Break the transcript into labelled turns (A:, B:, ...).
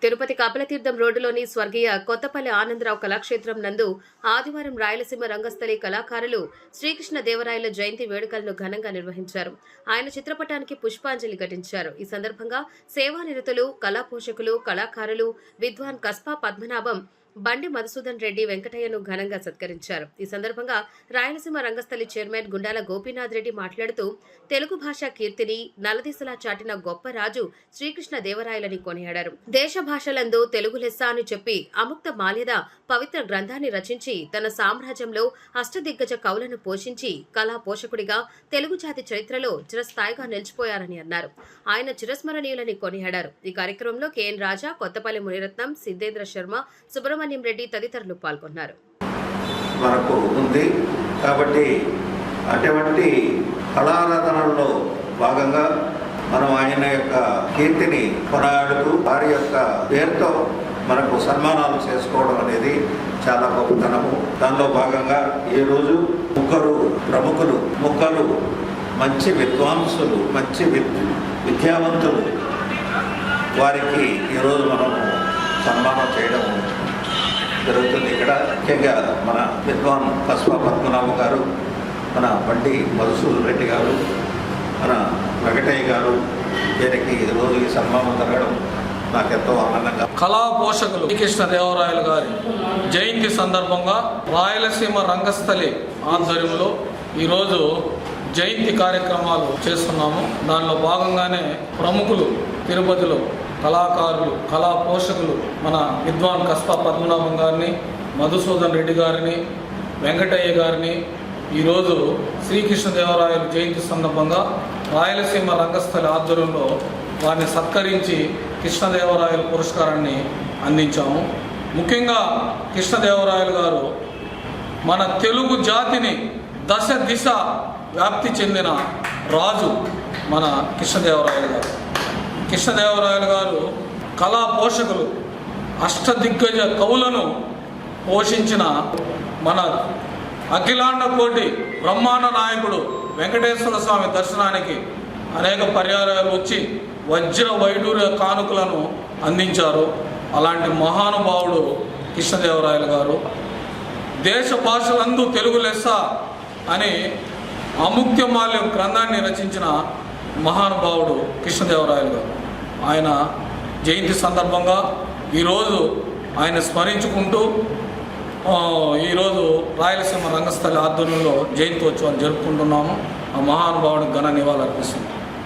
A: తిరుపతి కపిలతీర్థం రోడ్డులోని స్వర్గీయ కొత్తపల్లి ఆనందరావు కళాక్షేత్రం నందు ఆదివారం రాయలసీమ రంగస్థలి కళాకారులు శ్రీకృష్ణ దేవరాయల జయంతి వేడుకలను ఘనంగా నిర్వహించారు. ఆయన చిత్రపటానికి పుష్పాంజలి ఘటించారు. ఈ సందర్భంగా సేవానిరతులు, కళా పోషకులు, కళాకారులు, విద్వాన్ కస్పా పద్మనాభం, బండి మధుసూదన్ రెడ్డి వెంకటయ్యను ఘనంగా సత్కరించారు. ఈ సందర్భంగా రాయలసీమ రంగస్థలి చైర్మన్ గుండాల గోపీనాథ్ రెడ్డి మాట్లాడుతూ తెలుగు భాష కీర్తిని నలదిశలా చాటిన గొప్ప రాజు శ్రీకృష్ణ దేవరాయలని కొనియాడారు. దేశ భాషలందు తెలుగు లెస్స అని చెప్పి అముక్త మాల్యద పవిత్ర గ్రంథాన్ని రచించి తన సామ్రాజ్యంలో అష్టదిగ్గజ కవులను పోషించి కళా పోషకుడిగా తెలుగు జాతి చరిత్రలో చిరస్థాయిగా నిలిచిపోయారని అన్నారు. ఆయన చిరస్మరణీయులని కొనియాడారు. ఈ కార్యక్రమంలో కెఎన్ రాజా, కొత్తపల్లి మునిరత్నం, సిద్ధేంద్ర శర్మ, సుబ్రహ్మణ్యం రెడ్డి తదితరులు పాల్గొన్నారు.
B: మనకు ఉంది కాబట్టి అటువంటి కళారాధనలో భాగంగా మనం ఆయన యొక్క కీర్తిని కొనాడుతూ వారి యొక్క పేరుతో మనకు సన్మానాలు చేసుకోవడం అనేది చాలా గొప్పతనము. దానిలో భాగంగా ఈరోజు ముగ్గురు మంచి విద్వాంసులు, మంచి విద్యావంతులు, వారికి ఈరోజు మనము సన్మానం చేయడం జరుగుతుంది. ఇక్కడ ముఖ్యంగా మన విద్వాన్ కస్పా పద్మనాభం గారు, మన బండి మధుసూదన్ రెడ్డి గారు, మన వెంకటయ్య గారు, వీరికి ఈరోజు ఈ సన్మానం జరగడం నాకెంతో ఆనందంగా.
C: కళా పోషకులు శ్రీకృష్ణ దేవరాయలు గారి జయంతి సందర్భంగా రాయలసీమ రంగస్థలి ఆధ్వర్యంలో ఈరోజు జయంతి కార్యక్రమాలు చేస్తున్నాము. దానిలో భాగంగానే ప్రముఖులు తిరుపతిలో కళాకారులు, కళా పోషకులు మన విద్వాన్ కస్పా పద్మనాభం గారిని, మధుసూదన్ రెడ్డి గారిని, వెంకటయ్య గారిని ఈరోజు శ్రీకృష్ణదేవరాయల జయంతి సందర్భంగా రాయలసీమ రంగస్థలి ఆధ్వర్యంలో వారిని సత్కరించి కృష్ణదేవరాయల పురస్కారాన్ని అందించాము. ముఖ్యంగా కృష్ణదేవరాయలు గారు మన తెలుగు జాతిని దశ దిశ వ్యాప్తి చెందిన రాజు మన కృష్ణదేవరాయలు గారు. కృష్ణదేవరాయలు గారు కళా పోషకులు, అష్టదిగ్గజ కవులను పోషించిన మన అఖిలాండ కోటి బ్రహ్మాండ నాయకుడు వెంకటేశ్వర స్వామి దర్శనానికి అనేక పర్యాయాలు వచ్చి వజ్ర వైడూర్య కానుకలను అందించారు. అలాంటి మహానుభావుడు కృష్ణదేవరాయలు గారు. దేశ భాషలందు తెలుగు లెస్స అని అముక్తమాల్యం గ్రంథాన్ని రచించిన మహానుభావుడు కృష్ణదేవరాయలు గారు. ఆయన జయంతి సందర్భంగా ఈరోజు ఆయన స్మరించుకుంటూ ఈరోజు రాయలసీమ రంగస్థలి ఆధ్వర్యంలో జయంతి ఉత్సవాన్ని జరుపుకుంటున్నాము. ఆ మహానుభావుడికి ఘన నివాళులు అర్పిస్తున్నాం.